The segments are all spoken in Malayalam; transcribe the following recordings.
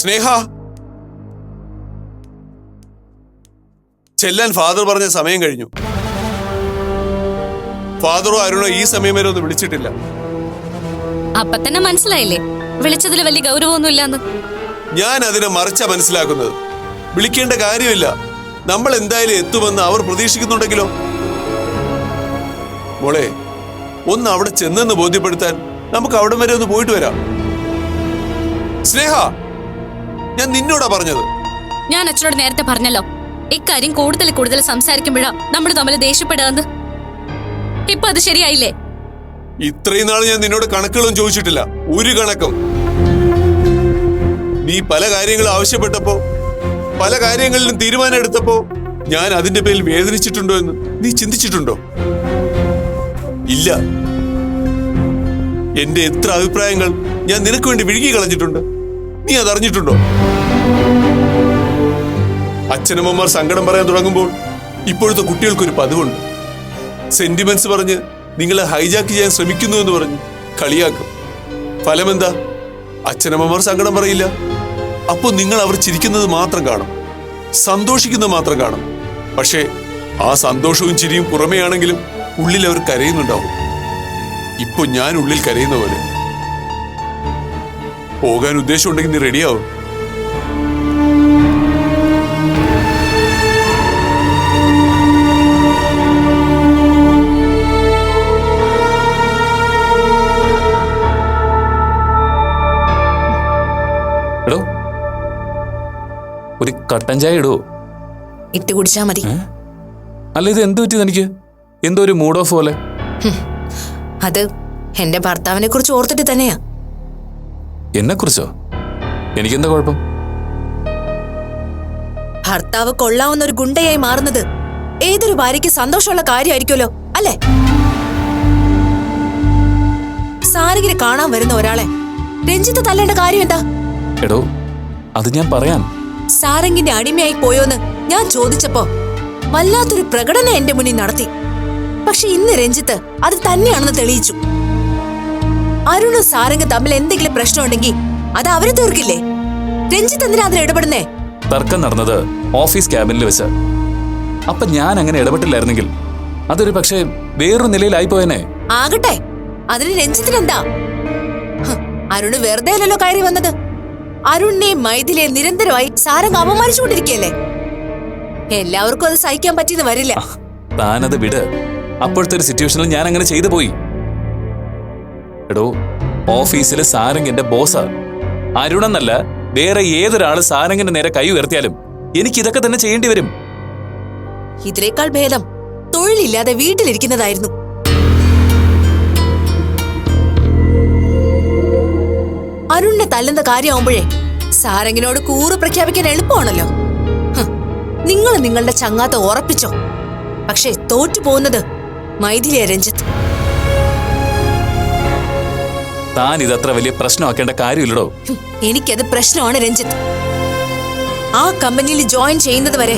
സ്നേഹ, ചെല്ലാൻ ഫാദർ പറഞ്ഞ സമയം കഴിഞ്ഞു. ഫാദറോ അരുണോ ഈ സമയം വരെ ഒന്നും വിളിച്ചിട്ടില്ല. അപ്പൊ തന്നെ മനസ്സിലായില്ലേ വിളിച്ചതിൽ വലിയ ഗൗരവമൊന്നുമില്ലെന്ന്. ഞാൻ അതിനെ മറിച്ച മനസ്സിലാക്കുന്നത്. വിളിക്കേണ്ട കാര്യമില്ല, നമ്മൾ എന്തായാലും എത്തുമെന്ന് അവർ പ്രതീക്ഷിക്കുന്നുണ്ടെങ്കിലോ. മോളെ, ഒന്ന് അവിടെ ചെന്നെന്ന് ബോധ്യപ്പെടുത്താൻ നമുക്ക് അവിടെ വരെ ഒന്ന് പോയിട്ട് വരാം. സ്നേഹ, ഞാൻ നിന്നോടാ പറഞ്ഞത്. ഞാൻ അച്ഛനോട് നേരത്തെ പറഞ്ഞല്ലോ, ഇക്കാര്യം കൂടുതൽ സംസാരിക്കുമ്പോഴാ നമ്മൾ തമ്മിൽ ദേഷ്യപ്പെടാന്ന്. ഇപ്പൊ അത് ശരിയായില്ലേ? ഇത്രയും നാൾ ഞാൻ നിന്നോട് കണക്കുകളൊന്നും ചോദിച്ചിട്ടില്ല, ഒരു കണക്കും. നീ പല കാര്യങ്ങളും ആവശ്യപ്പെട്ടപ്പോ, പല കാര്യങ്ങളിലും തീരുമാനം എടുത്തപ്പോ ഞാൻ അതിന്റെ പേരിൽ വേദനിച്ചിട്ടുണ്ടോ എന്ന് നീ ചിന്തിച്ചിട്ടുണ്ടോ? ഇല്ല. എന്റെ എത്ര അഭിപ്രായങ്ങൾ ഞാൻ നിനക്ക് വേണ്ടി വിഴുകി കളഞ്ഞിട്ടുണ്ട്, നീ അതറിഞ്ഞിട്ടുണ്ടോ? അച്ഛനമ്മമാർ സങ്കടം പറയാൻ തുടങ്ങുമ്പോൾ ഇപ്പോഴത്തെ കുട്ടികൾക്കൊരു പതിവുണ്ട്. സെന്റിമെന്റ്സ് പറഞ്ഞ് നിങ്ങളെ ഹൈജാക്ക് ചെയ്യാൻ ശ്രമിക്കുന്നു എന്ന് പറഞ്ഞ് കളിയാക്കും. ഫലമെന്താ? അച്ഛനമ്മമാർ സങ്കടം പറയില്ല. അപ്പോൾ നിങ്ങൾ അവർ ചിരിക്കുന്നത് മാത്രം കാണും, സന്തോഷിക്കുന്നത് മാത്രം കാണും. പക്ഷേ ആ സന്തോഷവും ചിരിയും പുറമെയാണെങ്കിലും ഉള്ളിൽ അവർ കരയുന്നുണ്ടാവും. ഇപ്പൊ ഞാൻ ഉള്ളിൽ കരയുന്ന പോലെ. പോകാൻ ഉദ്ദേശമുണ്ടെങ്കിൽ നീ റെഡിയാവും. എടോ, ഒരു കട്ടൻ ചായ ഇടോ. ഇട്ട് കുടിച്ചാ മതി. അല്ല, ഇത് എന്ത് പറ്റിയത്? എനിക്ക് എന്തോ ഒരു മൂഡ് ഓഫ് പോലെ. അത് എന്റെ ഭർത്താവിനെ കുറിച്ച് ഓർത്തിട്ട് തന്നെയാ. എന്നെ കുറിച്ചോ? എനിക്കെന്താ കുഴപ്പം? ഭർത്താവ് കൊള്ളാവുന്ന ഒരു ഗുണ്ടയായി മാറുന്നത് ഏതൊരു ഭാര്യയ്ക്ക് സന്തോഷമുള്ള കാര്യമായിരിക്കുമല്ലോ, അല്ലേ? സാരംഗിനെ കാണാൻ വരുന്ന ഒരാളെ രഞ്ജിത്ത് തല്ലേണ്ട കാര്യം എന്താ? എടോ, അത് ഞാൻ പറയാം. സാരംഗിന്റെ അടിമയായി പോയോന്ന് ഞാൻ ചോദിച്ചപ്പോ വല്ലാത്തൊരു പ്രകടനം എന്റെ മുന്നിൽ നടത്തി. പക്ഷെ ഇന്ന് രഞ്ജിത്ത് അത് തന്നെയാണെന്ന് തെളിയിച്ചു. അരുണും സാരംഗ് തമ്മിൽ എന്തെങ്കിലും പ്രശ്നമുണ്ടെങ്കിൽ അത് അവര് തീർക്കില്ലേ? രഞ്ജിത്ത് എന്തിനാ അതിൽ ഇടപെടുന്നേ? തർക്കം നടന്നത് ഓഫീസ് ക്യാബിനിൽ വെച്ച്. അപ്പൊ ഞാൻ അങ്ങനെ ഇടപെട്ടില്ലായിരുന്നെങ്കിൽ അതൊരു പക്ഷേ വേറൊരു നിലയിലായി പോയനെ. ആകട്ടെ, അതിന് രഞ്ജിത്തിനെന്താ? അരുണ് വെറുതെ അല്ലല്ലോ കയറി വന്നത്. അരുണിനെയും മൈഥിലിയെ നിരന്തരമായി സാരംഗ് അപമാനിച്ചുകൊണ്ടിരിക്കുകയല്ലേ. എല്ലാവർക്കും അത് സഹിക്കാൻ പറ്റിയെന്ന് വരില്ല. താനത് വിട്. അപ്പോഴത്തെ ഒരു സിറ്റുവേഷനിൽ ഞാൻ അങ്ങനെ ചെയ്തു പോയി. എടോ, ഓഫീസിലെ സാരംഗ് എന്റെ ബോസാ. അരുണെന്നല്ല, വേറെ ഏതൊരാള് സാരംഗിന്റെ നേരെ കൈ ഉയർത്തിയാലും എനിക്ക് ഇതൊക്കെ തന്നെ ചെയ്യേണ്ടി വരും. ഇതിനേക്കാൾ ഭേദം തൊഴിലില്ലാതെ വീട്ടിലിരിക്കുന്നതായിരുന്നു. അരുണിനെ തല്ലുന്ന കാര്യമാവുമ്പോഴേ സാരംഗിനോട് കൂറ് പ്രഖ്യാപിക്കാൻ എളുപ്പമാണല്ലോ. നിങ്ങൾ നിങ്ങളുടെ ചങ്ങാത്ത ഉറപ്പിച്ചോ. പക്ഷേ തോറ്റു പോകുന്നത് മൈഥിലിയ രഞ്ജിത്ത്. താൻ ഇതത്ര വലിയ പ്രശ്നമാക്കേണ്ട കാര്യമില്ലടോ. എനിക്കത് പ്രശ്നമാണ് രഞ്ജിത്ത്. ആ കമ്പനിയിൽ ജോയിൻ ചെയ്യുന്നത് വരെ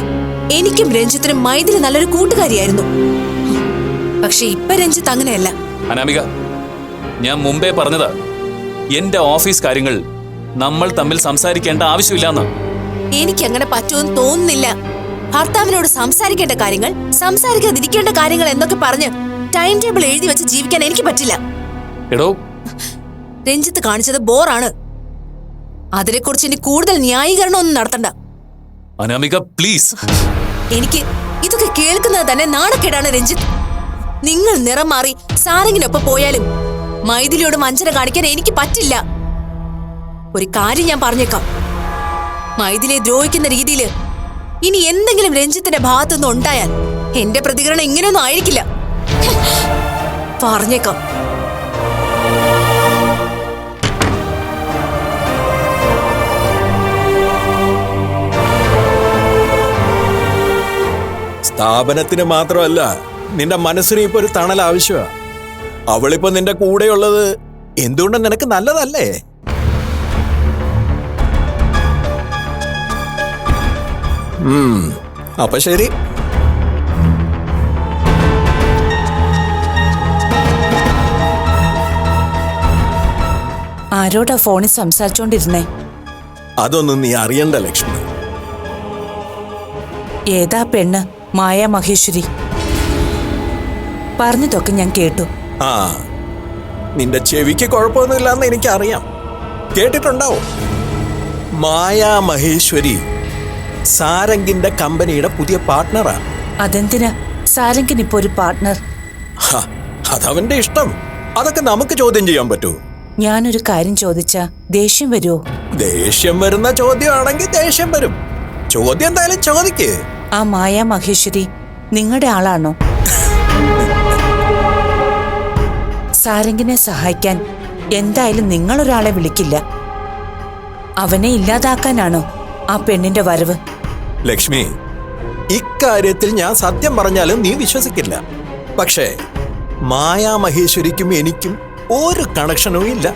എനിക്കും രഞ്ജിത്തിനും മൈഥിലി നല്ലൊരു കൂട്ടുകാരിയായിരുന്നു. പക്ഷെ ഇപ്പൊ രഞ്ജിത്ത് അങ്ങനെയല്ല. അനാമിക, ഞാൻ മുമ്പേ പറഞ്ഞതാ, എന്റെ ഓഫീസ് കാര്യങ്ങൾ നമ്മൾ തമ്മിൽ സംസാരിക്കേണ്ട ആവശ്യമില്ലെന്ന്. എനിക്കങ്ങനെ പറ്റുമെന്ന് തോന്നുന്നില്ല. ഭർത്താവിനോട് സംസാരിക്കേണ്ട കാര്യങ്ങൾ, സംസാരിക്കാതിരിക്കേണ്ട കാര്യങ്ങൾ എന്നൊക്കെ പറഞ്ഞ് ടൈം ടേബിൾ എഴുതി വെച്ച് ജീവിക്കാൻ എനിക്ക് പറ്റില്ല. എടോ, രഞ്ജിത്ത് കാണിച്ചത് ബോറാണ്. അതിനെക്കുറിച്ച് ഇനി കൂടുതൽ ന്യായീകരണമൊന്നും നടത്തണ്ട. അനാമിക, പ്ലീസ്. എനിക്ക് ഇതൊക്കെ കേൾക്കുന്നത് തന്നെ നാണക്കേടാണ് രഞ്ജിത്ത്. നിങ്ങൾ നിറം മാറി സാരംഗിനൊപ്പം പോയാലും മൈഥിലിയോട് വഞ്ചന കാണിക്കാൻ എനിക്ക് പറ്റില്ല. ഒരു കാര്യം ഞാൻ പറഞ്ഞേക്കാം, മൈഥിലിയെ ദ്രോഹിക്കുന്ന രീതിയിൽ ഇനി എന്തെങ്കിലും രഞ്ജിത്തിന്റെ ഭാഗത്തുനിന്ന് ഉണ്ടായാൽ എന്റെ പ്രതികരണം ഇങ്ങനെയൊന്നും ആയിരിക്കില്ല. പറഞ്ഞേക്കാം. സ്ഥാപനത്തിന് മാത്രമല്ല, നിന്റെ മനസ്സിന് ഇപ്പൊ ഒരു തണൽ ആവശ്യമാണ്. അവളിപ്പോ നിന്റെ കൂടെയുള്ളത് എന്തുകൊണ്ടും നിനക്ക് നല്ലതല്ലേ? അപ്പൊ ശരി. ആരോടാ ഫോണിൽ സംസാരിച്ചോണ്ടിരുന്നേ? അതൊന്നും നീ അറിയണ്ട ലക്ഷ്മി. ഏതാ പെണ്ണ്? മായ മഹേശ്വരി. പറഞ്ഞതൊക്കെ ഞാൻ കേട്ടു. ആ, നിന്റെ ചെവിക്ക് കുഴപ്പമൊന്നുമില്ലെന്ന് എനിക്കറിയാം. കേട്ടിട്ടുണ്ടാവും. മായാ മഹേശ്വരി സാരംഗിന്റെ കമ്പനിയുടെ പുതിയ പാർട്ട്ണറാ. അതെന്തിനാ സാരംഗിന് ഇപ്പൊ ഒരു പാർട്ട്ണർ? അതവന്റെ ഇഷ്ടം. അതൊക്കെ നമുക്ക് ചോദ്യം ചെയ്യാൻ പറ്റൂ? ഞാനൊരു കാര്യം ചോദിച്ചാ ദേഷ്യം വരുമോ? ദേഷ്യം വരുന്ന ചോദ്യമാണെങ്കിൽ ദേഷ്യം വരും. ചോദ്യം എന്തായാലും ചോദിക്കേ. ആ മായ മഹേശ്വരി നിങ്ങളുടെ ആളാണോ? സാരംഗിനെ സഹായിക്കാൻ എന്തായാലും നിങ്ങളൊരാളെ വിളിക്കില്ല. അവനെ ഇല്ലാതാക്കാനാണോ ആ പെണ്ണിന്റെ വരവ്? ലക്ഷ്മി, ഇക്കാര്യത്തിൽ ഞാൻ സത്യം പറഞ്ഞാലും നീ വിശ്വസിക്കില്ല. പക്ഷേ മായാ മഹേശ്വരിക്കും എനിക്കും ഒരു കണക്ഷനും ഇല്ല.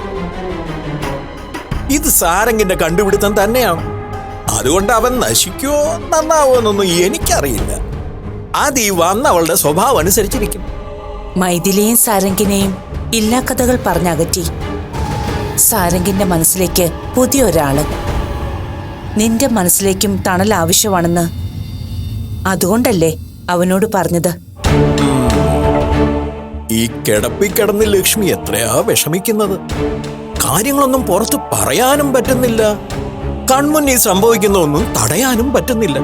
ഇത് സാരംഗിന്റെ കണ്ടുപിടുത്തം തന്നെയാണ്. അതുകൊണ്ട് അവൻ നശിക്കുവോ നന്നാവോ എന്നൊന്നും എനിക്കറിയില്ല. അത് ഈ വന്നവളുടെ സ്വഭാവം അനുസരിച്ചിരിക്കും. മൈഥിലിയെയും സാരംഗിനെയും ഇല്ലാ കഥകൾ പറഞ്ഞകറ്റി സാരംഗിന്റെ മനസ്സിലേക്ക് പുതിയ ഒരാള്. നിന്റെ മനസ്സിലേക്കും തണൽ ആവശ്യമാണെന്ന് അതുകൊണ്ടല്ലേ അവനോട് പറഞ്ഞത്? ഈ കിടപ്പിൽ കിടന്ന് ലക്ഷ്മി എത്രയാ വിഷമിക്കുന്നത്. കാര്യങ്ങളൊന്നും പുറത്ത് പറയാനും പറ്റുന്നില്ല. കൺമുന്നിൽ സംഭവിക്കുന്ന ഒന്നും തടയാനും പറ്റുന്നില്ല.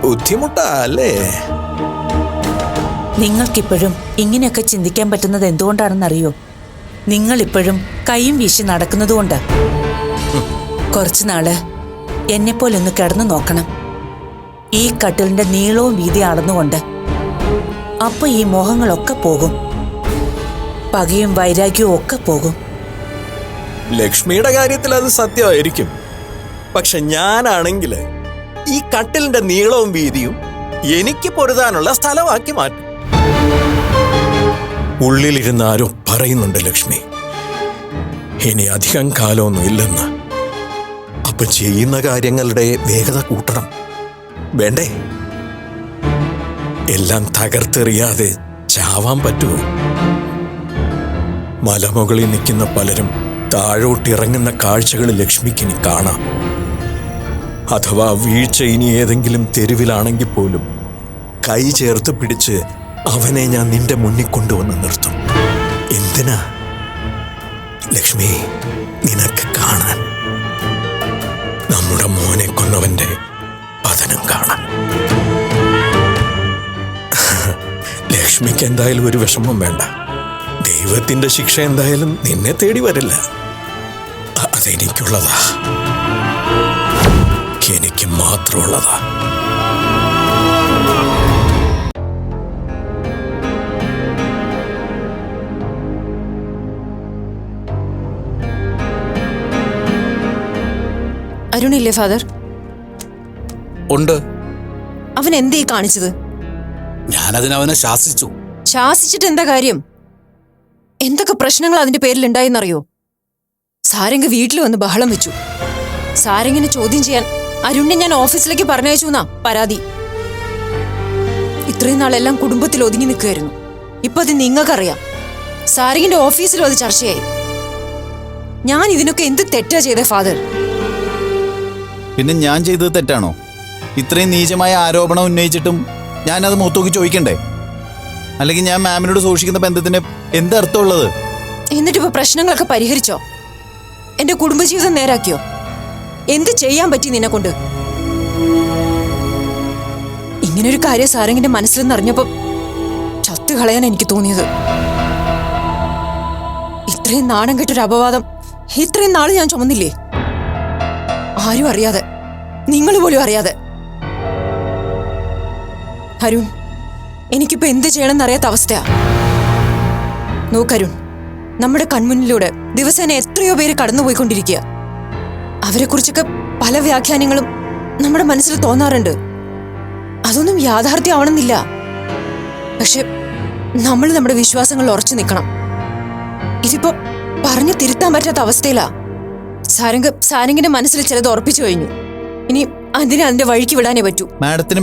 ബുദ്ധിമുട്ടാ അല്ലേ? നിങ്ങൾക്കിപ്പോഴും ഇങ്ങനെയൊക്കെ ചിന്തിക്കാൻ പറ്റുന്നത് എന്തുകൊണ്ടാണെന്നറിയോ? നിങ്ങളിപ്പോഴും കൈയും വീശി നടക്കുന്നതുകൊണ്ട്. കുറച്ചുനാള് എന്നെപ്പോലൊന്ന് കിടന്നു നോക്കണം. ഈ കട്ടിലിന്റെ നീളവും വീതി അളന്നുകൊണ്ട്. അപ്പൊ ഈ മോഹങ്ങളൊക്കെ പോകും. പകയും വൈരാഗ്യവും ഒക്കെ പോകും. ലക്ഷ്മിയുടെ കാര്യത്തിൽ അത് സത്യമായിരിക്കും. പക്ഷെ ഞാനാണെങ്കിൽ ഈ കട്ടിലിന്റെ നീളവും വീതിയും എനിക്ക് പൊരുതാനുള്ള സ്ഥലമാക്കി മാറ്റും. ഉള്ളിലിരുന്ന് ആരോ പറയുന്നുണ്ട് ലക്ഷ്മി, ഇനി അധികം കാലമൊന്നും ഇല്ലെന്ന്. അപ്പൊ ചെയ്യുന്ന കാര്യങ്ങളുടെ വേഗത കൂട്ടണം, വേണ്ടേ? എല്ലാം തകർത്തെറിയാതെ ചാവാൻ പറ്റുമോ? മലമുകളിൽ നിൽക്കുന്ന പലരും താഴോട്ടിറങ്ങുന്ന കാഴ്ചകൾ ലക്ഷ്മിക്കിനി കാണാം. അഥവാ വീഴ്ച ഇനി ഏതെങ്കിലും തെരുവിലാണെങ്കിൽ പോലും കൈ ചേർത്ത് പിടിച്ച് അവനെ ഞാൻ നിന്റെ മുന്നിൽ കൊണ്ടുവന്ന് നിർത്തും. എന്തിനാ ലക്ഷ്മി? നിനക്ക് കാണാൻ. നമ്മുടെ മോനെ കൊന്നവന്റെ പതനം കാണാൻ. ലക്ഷ്മിക്ക് എന്തായാലും ഒരു വിഷമം വേണ്ട. ദൈവത്തിന്റെ ശിക്ഷ എന്തായാലും നിന്നെ തേടി വരില്ല. അതെനിക്കുള്ളതാ, എനിക്ക് മാത്രമുള്ളതാ. അരുണില്ലേ ഫാദർ? ഉണ്ട്. അവൻ എന്തേ കാണിച്ചത്? ഞാനതിനവനെ ശാസിച്ചു. ശാസിച്ചിട്ട് എന്താ കാര്യം? എന്തൊക്കെ പ്രശ്നങ്ങൾ അതിന്റെ പേരിൽ ഉണ്ടായെന്നറിയോ? സാരംഗ് വീട്ടിൽ വന്ന് ബഹളം വെച്ചു. സാരംഗിനെ ചോദ്യം ചെയ്യാൻ അരുണിനെ ഞാൻ ഓഫീസിലേക്ക് പറഞ്ഞയച്ചു എന്നാ പരാതി. ഇത്രയും നാളെല്ലാം കുടുംബത്തിൽ ഒതുങ്ങി നിൽക്കുകയായിരുന്നു. ഇപ്പൊ അത് നിങ്ങൾക്കറിയാം. സാരംഗിന്റെ ഓഫീസിലും അത് ചർച്ചയായി. ഞാൻ ഇതിനൊക്കെ എന്ത് തെറ്റാ ചെയ്തേ ഫാദർ? പിന്നെ ഞാൻ ചെയ്തത് തെറ്റാണോ? ഇത്രയും നീചമായ ആരോപണം ഉന്നയിച്ചിട്ടും ഞാനത് മുഖത്തോക്കി ചോദിക്കണ്ടേ? അല്ലെങ്കിൽ ഞാൻ മാമിനോട് സൂക്ഷിക്കുന്ന ബന്ധത്തിന് എന്തർത്ഥമുള്ളത്? എന്നിട്ടിപ്പോ പ്രശ്നങ്ങളൊക്കെ പരിഹരിച്ചോ? എന്റെ കുടുംബജീവിതം നേരാക്കിയോ? എന്ത് ചെയ്യാൻ പറ്റി നിന്നെ കൊണ്ട്? ഇങ്ങനൊരു കാര്യം സാരംഗിന്റെ മനസ്സിൽ നിന്നറിഞ്ഞപ്പോ ചത്തുകളയാൻ എനിക്ക് തോന്നിയത്. ഇത്രയും നാണം കെട്ടൊരു അപവാദം ഇത്രയും നാള് ഞാൻ ചുമന്നില്ലേ? ആരും അറിയാതെ, നിങ്ങൾ പോലും അറിയാതെ. അരുൺ, എനിക്കിപ്പോ എന്ത് ചെയ്യണമെന്ന് അറിയാത്ത അവസ്ഥയാ. നോക്കരുൺ, നമ്മുടെ കൺമുന്നിലൂടെ ദിവസേന എത്രയോ പേര് കടന്നുപോയിക്കൊണ്ടിരിക്കുക. അവരെക്കുറിച്ചൊക്കെ പല വ്യാഖ്യാനങ്ങളും നമ്മുടെ മനസ്സിൽ തോന്നാറുണ്ട്. അതൊന്നും യാഥാർത്ഥ്യമാവണമെന്നില്ല. പക്ഷെ നമ്മൾ നമ്മുടെ വിശ്വാസങ്ങളിൽ ഉറച്ചു നിൽക്കണം. ഇതിപ്പോ പറഞ്ഞു തിരുത്താൻ പറ്റാത്ത അവസ്ഥയിലാ. സാരംഗിന്റെ മനസ്സിൽ ചിലത് ഉറപ്പിച്ചു കഴിഞ്ഞു. ഇനി അതിനെ അതിന്റെ വഴിക്ക് വിടാനേ പറ്റൂ.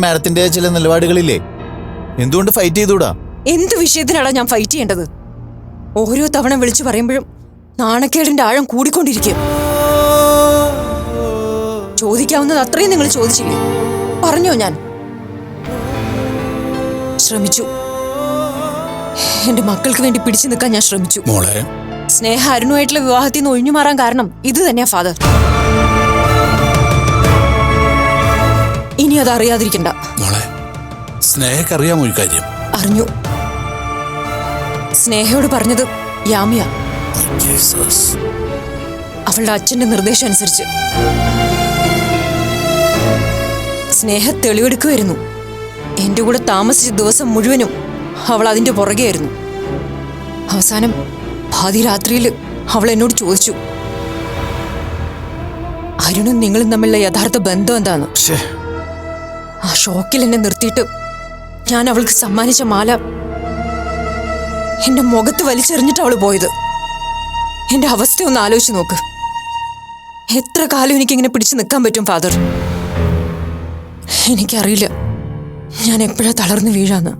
മാഡത്തിന്റെ ചില നിലപാടുകളില്ലേ? എന്തുകൊണ്ട് ഫൈറ്റ് ചെയ്തൂടാ? എന്ത് വിഷയത്തിനാണ് ഞാൻ ഫൈറ്റ് ചെയ്യേണ്ടത്? ഓരോ തവണ വിളിച്ചു പറയുമ്പോഴും നാണക്കേടിന്റെ ആഴം കൂടിക്കൊണ്ടിരിക്കും. ചോദിക്കാവുന്നത് അത്രയും നിങ്ങൾ ചോദിച്ചില്ലേ? പറഞ്ഞോ ഞാൻ? ശ്രമിച്ചു. എന്റെ മക്കൾക്ക് വേണ്ടി പിടിച്ചു നിൽക്കാൻ ഞാൻ ശ്രമിച്ചു. മോളെ, സ്നേഹ അരുണുമായിട്ടുള്ള വിവാഹത്തിൽ നിന്ന് ഒഴിഞ്ഞു മാറാൻ കാരണം ഇത് തന്നെയാ ഫാദർ. ഇനി അത് അറിയാതിരിക്കണ്ട. മോളെ, സ്നേഹക്കറിയാമോ ഈ കാര്യം? അറിഞ്ഞു. സ്നേഹയോട് പറഞ്ഞത് യാമിയ. അവളുടെ അച്ഛന്റെ നിർദ്ദേശം അനുസരിച്ച് സ്നേഹ തെളിവെടുക്കുമായിരുന്നു. എന്റെ കൂടെ താമസിച്ച ദിവസം മുഴുവനും അവൾ അതിന്റെ പുറകെയായിരുന്നു. അവസാനം പാതിരാത്രിയിൽ അവൾ എന്നോട് ചോദിച്ചു, അരുണും നിങ്ങളും തമ്മിലുള്ള യഥാർത്ഥ ബന്ധം എന്താന്ന്. ആ ഷോക്കിൽ എന്നെ നിർത്തിയിട്ട് ഞാൻ അവൾക്ക് സമ്മാനിച്ച മാല എന്റെ മുഖത്ത് വലിച്ചെറിഞ്ഞിട്ട് അവള് പോയത്. എന്റെ അവസ്ഥ ഒന്ന് ആലോചിച്ച് നോക്ക്. എത്ര കാലം എനിക്കിങ്ങനെ പിടിച്ചു നിൽക്കാൻ പറ്റും ഫാദർ? എനിക്കറിയില്ല ഞാൻ എപ്പോഴാ തളർന്നു വീഴാന്ന്.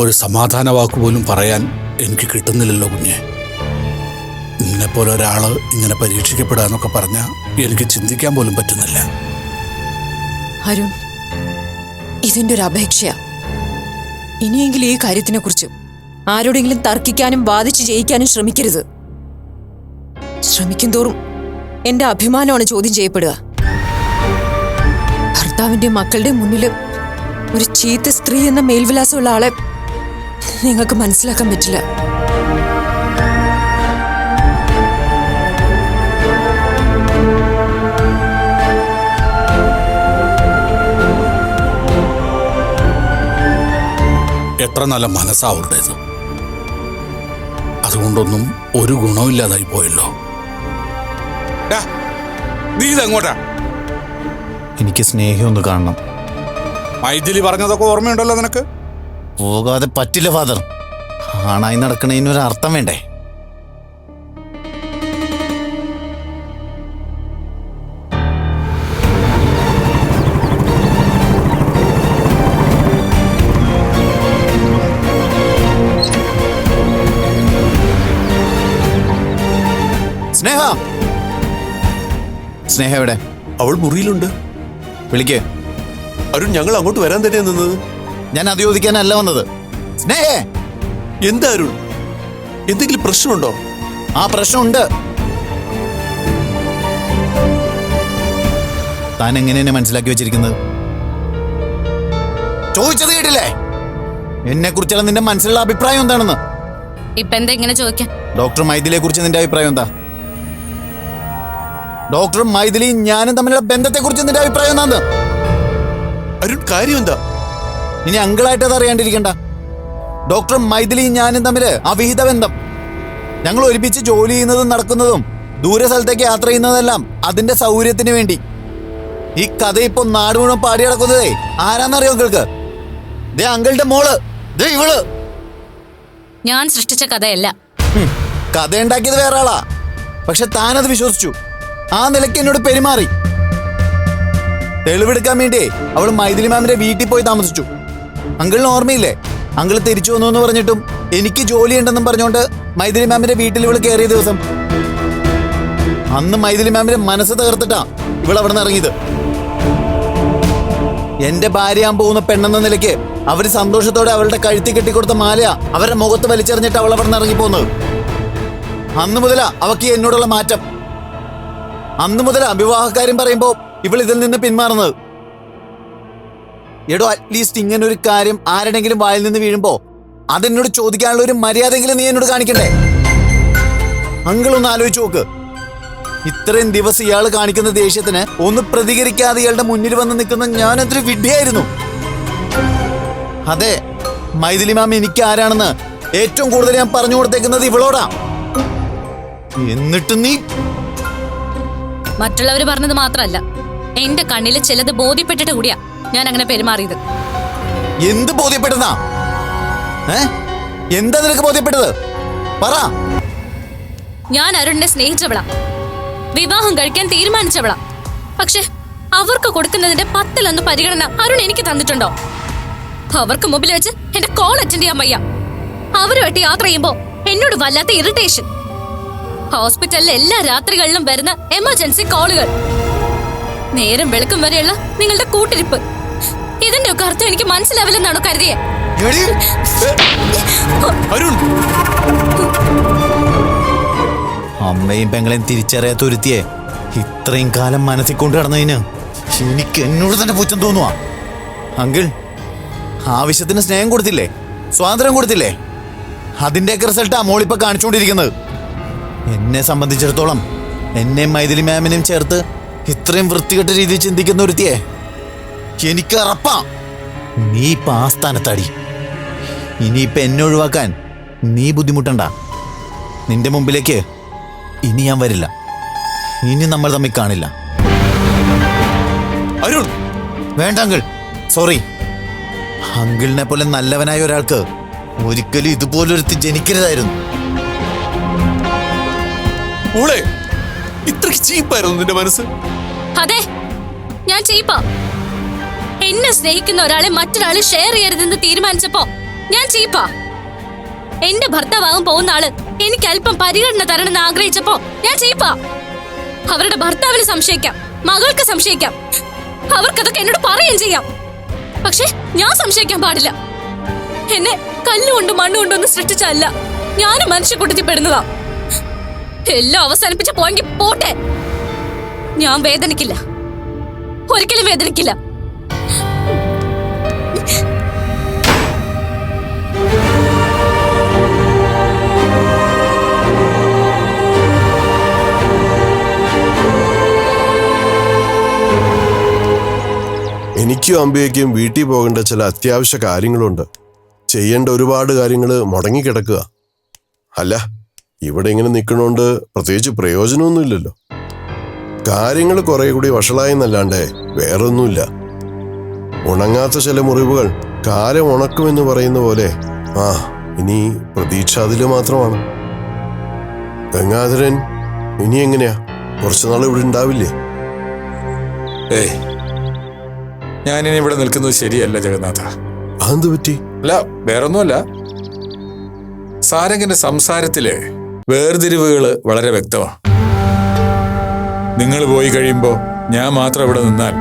ഒരു സമാധാന വാക്കുപോലും പറയാൻ എനിക്ക് കിട്ടുന്നില്ലല്ലോ കുഞ്ഞെ. നിന്നെപ്പോലെ ഒരാള് ഇങ്ങനെ പരീക്ഷിക്കപ്പെടാന്നൊക്കെ പറഞ്ഞാൽ എനിക്ക് ചിന്തിക്കാൻ പോലും പറ്റുന്നില്ല. അരുൺ, ഇതിന്റെ ഒരു അപേക്ഷയാ. ഇനിയെങ്കിലും ഈ കാര്യത്തിനെ കുറിച്ച് ആരോടെങ്കിലും തർക്കിക്കാനും വാദിച്ച് ജയിക്കാനും ശ്രമിക്കരുത്. ശ്രമിക്കും തോറും എന്റെ അഭിമാനമാണ് ചോദ്യം ചെയ്യപ്പെടുക. ഭർത്താവിന്റെ മക്കളുടെ മുന്നിൽ ഒരു ചീത്ത സ്ത്രീ എന്ന മേൽവിലാസമുള്ള ആളെ നിങ്ങൾക്ക് മനസ്സിലാക്കാൻ പറ്റില്ല. എത്ര നല്ല മനസ്സാ അവളുടേത്. അതുകൊണ്ടൊന്നും ഒരു ഗുണമില്ലാതായി പോയല്ലോ. നീ ഇതെങ്ങോട്ടാ? എനിക്ക് സ്നേഹം ഒന്ന് കാണണം. മൈഥിലി പറഞ്ഞതൊക്കെ ഓർമ്മയുണ്ടല്ലോ നിനക്ക്? പോകാതെ പറ്റില്ല ഫാദർ. ആണായി നടക്കണതിനൊരു അർത്ഥം വേണ്ടേ? സ്നേഹ, സ്നേഹ എവിടെ? അവൾ മുറിയിലുണ്ട്. വിളിക്കേ. അരുൺ, ഞങ്ങൾ അങ്ങോട്ട് വരാൻ തന്നെയാ നിന്നത്. ഞാൻ അത് ചോദിക്കാനല്ല വന്നത്. സ്നേഹേ! എന്താ അരുൺ, എന്തെങ്കിലും പ്രശ്നമുണ്ടോ? ആ പ്രശ്നമുണ്ട്. താൻ എങ്ങനെ എന്നെ മനസ്സിലാക്കി വെച്ചിരിക്കുന്നത്? ചോദിച്ചത് കേട്ടില്ലേ? എന്നെ കുറിച്ചുള്ള നിന്റെ മനസ്സിലുള്ള അഭിപ്രായം എന്താണെന്ന്? ഇപ്പൊ എന്താ ഇങ്ങനെ ചോദിക്കാൻ? ഡോക്ടർ മൈഥിലിയെ കുറിച്ച് നിന്റെ അഭിപ്രായം എന്താ? ഡോക്ടർ മൈഥിലിയും ഞാനും തമ്മിലുള്ള ബന്ധത്തെ കുറിച്ച് നിന്റെ അഭിപ്രായം എന്താന്ന്? അരുൺ, കാര്യം എന്താ? ഇനി അങ്കിളായിട്ട് അത് അറിയാണ്ടിരിക്കണ്ട. ഡോക്ടർ മൈഥിലിയും ഞാനും തമ്മില് അവിഹിത ബന്ധം. ഞങ്ങൾ ഒരുമിച്ച് ജോലി ചെയ്യുന്നതും നടക്കുന്നതും ദൂര സ്ഥലത്തേക്ക് യാത്ര ചെയ്യുന്നതെല്ലാം അതിന്റെ സൗകര്യത്തിന് വേണ്ടി. ഈ കഥ ഇപ്പൊ നാട് മുഴുവൻ പാടി നടക്കുന്നതേ ആരാന്നറിയോ അങ്കിൾക്ക്? ദേ അങ്കിളുടെ മോള്, ദേ ഇവള്. ഞാൻ സൃഷ്ടിച്ച കഥയല്ല. കഥ ഉണ്ടാക്കിയത് വേറെ ആളാ. പക്ഷെ താനത് വിശ്വസിച്ചു. ആ നിലയ്ക്ക് എന്നോട് പെരുമാറി. തെളിവെടുക്കാൻ വേണ്ടി അവൾ മൈഥിലി മാമിന്റെ വീട്ടിൽ പോയി താമസിച്ചു. അങ്കിളിന് ഓർമ്മയില്ലേ? അങ്കിൾ തിരിച്ചു വന്നു എന്ന് പറഞ്ഞിട്ടും എനിക്ക് ജോലി ഉണ്ടെന്നും പറഞ്ഞുകൊണ്ട് മൈഥിലി മാമിന്റെ വീട്ടിൽ ഇവള് കയറിയ ദിവസം അന്ന് മൈഥിലി മാമിന്റെ മനസ്സ് തകർത്തിട്ടാ ഇവൾ അവിടെ നിന്ന് ഇറങ്ങിയത്. എന്റെ ഭാര്യയാൻ പോകുന്ന പെണ്ണെന്ന നിലയ്ക്ക് അവര് സന്തോഷത്തോടെ അവളുടെ കഴുത്തി കെട്ടിക്കൊടുത്ത മാലയാ അവരുടെ മുഖത്ത് വലിച്ചെറിഞ്ഞിട്ട് അവൾ അവിടെ നിന്ന് ഇറങ്ങിപ്പോകുന്നത്. അന്നു മുതലാ അവക്ക് എന്നോടുള്ള മാറ്റം. അന്നു മുതലാ വിവാഹക്കാര്യം പറയുമ്പോ ഇവൾ ഇതിൽ നിന്ന് പിന്മാറുന്നത്. എടോ, അറ്റ്ലീസ്റ്റ് ഇങ്ങനെ ഒരു കാര്യം ആരുടെങ്കിലും വായിൽ നിന്ന് വീഴുമ്പോ അതെന്നോട് ചോദിക്കാനുള്ള ഒരു മര്യാദയെങ്കിലും നീ എന്നോട് കാണിക്കണ്ടേ? അങ്കിളൊന്ന് ആലോചിച്ച് നോക്ക്. ഇത്രയും ദിവസം ഇയാൾ കാണിക്കുന്ന ദേഷ്യത്തിന് ഒന്ന് പ്രതികരിക്കാതെ ഇയാളുടെ മുന്നിൽ വന്ന് നിൽക്കുന്ന ഞാൻ അത്ര വിഡ്ഢിയായിരുന്നു. അതെ, മൈഥിലി മാം എനിക്ക് ആരാണെന്ന് ഏറ്റവും കൂടുതൽ ഞാൻ പറഞ്ഞു കൊടുത്തേക്കുന്നത് ഇവളോടാ. എന്നിട്ട് നീ മറ്റുള്ളവര് പറഞ്ഞത് മാത്രല്ല, എന്റെ കണ്ണില് ചിലത് ബോധ്യപ്പെട്ടിട്ട് കൂടിയാ ഞാൻ അങ്ങനെ പെരുമാറിയത്. എന്ത് ബോധ്യപ്പെട്ടതാ? എന്താ നിനക്ക് ബോധ്യപ്പെട്ടത്? പറ. ഞാൻ അരുണിനെ സ്നേഹിച്ചവളാ, വിവാഹം കഴിക്കാൻ തീരുമാനിച്ചവളാ. പക്ഷെ അവർക്ക് കൊടുക്കുന്നതിന്റെ 10-1 പരിഗണന അരുൺ എനിക്ക് തന്നിട്ടുണ്ടോ? അവർക്ക് മുമ്പിൽ വെച്ച് എന്റെ കോൾ അറ്റൻഡ് ചെയ്യാൻ വയ്യ. അവരുമായിട്ട് യാത്ര ചെയ്യുമ്പോ എന്നോട് വല്ലാത്ത ഇറിറ്റേഷൻ. ഹോസ്പിറ്റലിലെ എല്ലാ രാത്രികളിലും വരുന്ന എമർജൻസി കോളുകൾ. നേരം വെളുക്കും വരെയുള്ള നിങ്ങളുടെ കൂട്ടിരിപ്പ് ഇതിന്റെ ഒക്കെ അർത്ഥം എനിക്ക് മനസ്സിലാവില്ലെന്നാണോ കരുതിയെ? അരുൺ, അമ്മയും പെങ്ങളെയും തിരിച്ചറിയാത്ത ഒരുത്തിയെ ഇത്രയും കാലം മനസ്സിൽ കൊണ്ട് കിടന്നതിന് എനിക്ക് എന്നോട് തന്നെ പുച്ഛം തോന്നുവാ. അങ്കിൾ, ആവശ്യത്തിന് സ്നേഹം കൊടുത്തില്ലേ, സ്വാതന്ത്ര്യം കൊടുത്തില്ലേ? അതിന്റെയൊക്കെ റിസൾട്ടാ മോളിപ്പോ കാണിച്ചുകൊണ്ടിരിക്കുന്നത്. എന്നെ സംബന്ധിച്ചിടത്തോളം എന്നെയും മൈഥിലി മാമിനെയും ചേർത്ത് ഇത്രയും വൃത്തികെട്ട രീതിയിൽ ചിന്തിക്കുന്ന ഒരുത്തിയെ എനിക്ക് ഉറപ്പാ നീ ഇപ്പൊ ആ സ്ഥാനത്തടി. ഇനിയിപ്പൊ എന്നെ ഒഴിവാക്കാൻ നീ ബുദ്ധിമുട്ടണ്ട. നിന്റെ മുമ്പിലേക്ക് ഇനി ഞാൻ വരില്ല. ഇനി നമ്മൾ തമ്മിൽ കാണില്ല. അരുൺ, വേണ്ട അങ്കിൾ, സോറി. അങ്കിളിനെ പോലെ നല്ലവനായ ഒരാൾക്ക് ഒരിക്കലും ഇതുപോലൊരുത്തി ജനിക്കരുതായിരുന്നു. മോളെ, ഇത്രയ്ക്ക് ചീപ്പായിരുന്നു നിന്റെ മനസ്സ്? അതെ, ഞാൻ ചീപ്പാ. എന്നെ സ്നേഹിക്കുന്ന ഒരാളെ മറ്റൊരാളെ ഷെയർ ചെയ്യരുതെന്ന് തീരുമാനിച്ചപ്പോ ഞാൻ ചീപ്പാ. എന്റെ ഭർത്താവാകാൻ പോകുന്ന ആള് എനിക്ക് അല്പം പരിഗണന തരണമെന്ന് ആഗ്രഹിച്ചപ്പോ ഞാൻ ചീപ്പാ. അവരുടെ ഭർത്താവിന് സംശയിക്കാം, മകൾക്ക് സംശയിക്കാം, അവർക്കതൊക്കെ എന്നോട് പറയുകയും ചെയ്യാം. പക്ഷെ ഞാൻ സംശയിക്കാൻ പാടില്ല. എന്നെ കല്ലുകൊണ്ടും മണ്ണുകൊണ്ടൊന്നും സൃഷ്ടിച്ചല്ല, ഞാനും മനുഷ്യക്കൂട്ടത്തിൽ പെടുന്നതാ. എല്ലാം അവസാനിപ്പിച്ച് പോയെങ്കിൽ പോട്ടെ. ഞാൻ വേദനിക്കില്ല, ഒരിക്കലും വേദനിക്കില്ല. എനിക്കും അമ്പയ്ക്കും വീട്ടിൽ പോകേണ്ട ചില അത്യാവശ്യ കാര്യങ്ങളുണ്ട്. ചെയ്യേണ്ട ഒരുപാട് കാര്യങ്ങൾ മുടങ്ങിക്കിടക്കുക. അല്ല, ഇവിടെ ഇങ്ങനെ നിൽക്കണോണ്ട് പ്രത്യേകിച്ച് പ്രയോജനമൊന്നുമില്ലല്ലോ. കാര്യങ്ങൾ കുറെ കൂടി വഷളായെന്നല്ലാണ്ടേ വേറൊന്നുമില്ല. ഉണങ്ങാത്ത ചില മുറിവുകൾ കാലം ഉണക്കുമെന്ന് പറയുന്ന പോലെ ഇനി പ്രതീക്ഷ അതില് മാത്രമാണ്. ഗംഗാധരൻ ഇനി എങ്ങനെയാ? കുറച്ചുനാൾ ഇവിടെ ഉണ്ടാവില്ലേ? ഞാനിനി ഇവിടെ നിൽക്കുന്നത് ശരിയല്ല ജഗന്നാഥ. അതെന്ത് പറ്റി? അല്ല, വേറൊന്നുമല്ല. സാരംഗിന്റെ സംസാരത്തിലെ വേർതിരിവുകള് വളരെ വ്യക്തമാണ്. നിങ്ങൾ പോയി കഴിയുമ്പോ ഞാൻ മാത്രം ഇവിടെ നിന്നാൽ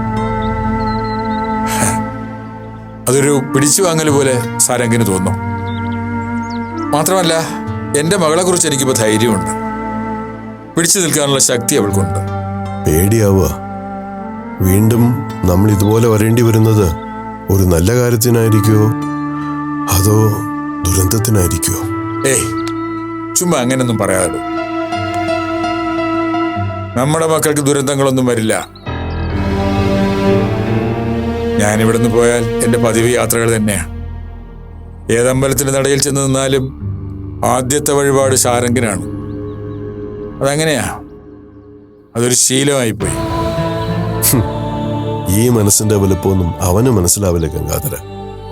അതൊരു പിടിച്ചു വാങ്ങൽ പോലെ സാരംഗിന് തോന്നും. മാത്രമല്ല, എന്റെ മകളെ കുറിച്ച് എനിക്കിപ്പോ ധൈര്യമുണ്ട്. പിടിച്ചു നിൽക്കാനുള്ള ശക്തി അവൾക്കുണ്ട്. പേടിയാവുക. വീണ്ടും നമ്മൾ ഇതുപോലെ വരേണ്ടി വരുന്നത് ഒരു നല്ല കാര്യത്തിനായിരിക്കുമോ അതോ ദുരന്തത്തിനായിരിക്കുമോ? ചുമ്മാ അങ്ങനൊന്നും പറയാതെ. നമ്മുടെ മക്കൾക്ക് ദുരന്തങ്ങളൊന്നും വരില്ല. ഞാനിവിടുന്ന് പോയാൽ എന്റെ പതിവ് യാത്രകൾ തന്നെയാണ്. ഏതമ്പലത്തിന്റെ നടയിൽ ചെന്ന് നിന്നാലും ആദ്യത്തെ വഴിപാട് സാരംഗിനാണ്. അതങ്ങനെയാ, അതൊരു ശീലമായിപ്പോയി. ഈ മനസ്സിന്റെ വലുപ്പമൊന്നും അവന് മനസ്സിലാവില്ല ഗംഗാധര.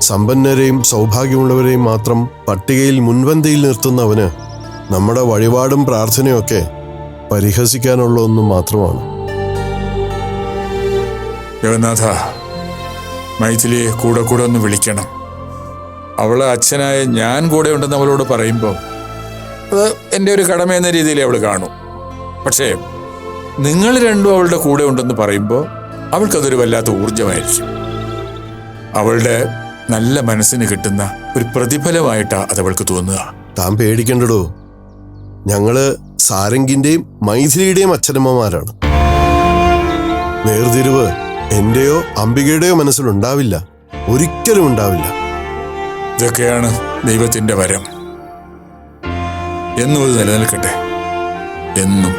സമ്പന്നരെയും സൗഭാഗ്യമുള്ളവരെയും മാത്രം പട്ടികയിൽ മുൻപന്തിയിൽ നിർത്തുന്നവന് നമ്മുടെ വഴിപാടും പ്രാർത്ഥനയൊക്കെ പരിഹസിക്കാനുള്ള ഒന്നും മാത്രമാണ്. ജഗന്നാഥ, മൈഥിലിയെ കൂടെ കൂടെ ഒന്ന് വിളിക്കണം. അവളെ അച്ഛനായ ഞാൻ കൂടെ ഉണ്ടെന്ന് അവളോട് പറയുമ്പോൾ അത് എൻ്റെ ഒരു കടമ എന്ന രീതിയിൽ അവൾ കാണും. പക്ഷേ നിങ്ങൾ രണ്ടും അവളുടെ കൂടെ ഉണ്ടെന്ന് പറയുമ്പോൾ അവൾക്കതൊരു വല്ലാത്ത ഊർജമായിരിക്കും. അവളുടെ നല്ല മനസ്സിന് കിട്ടുന്ന ഒരു പ്രതിഫലമായിട്ടാണ് അതവൾക്ക് തോന്നുക. താൻ പേടിക്കണ്ടടോ. ഞങ്ങള് സാരംഗിന്റെയും മൈഥിലിയുടെയും അച്ഛനമ്മമാരാണ്. വേർതിരിവ് എന്റെയോ അംബികയുടെയോ മനസ്സിലുണ്ടാവില്ല, ഒരിക്കലും ഉണ്ടാവില്ല. ഇതൊക്കെയാണ് ദൈവത്തിന്റെ വരം. എന്നും അത് നിലനിൽക്കട്ടെ, എന്നും.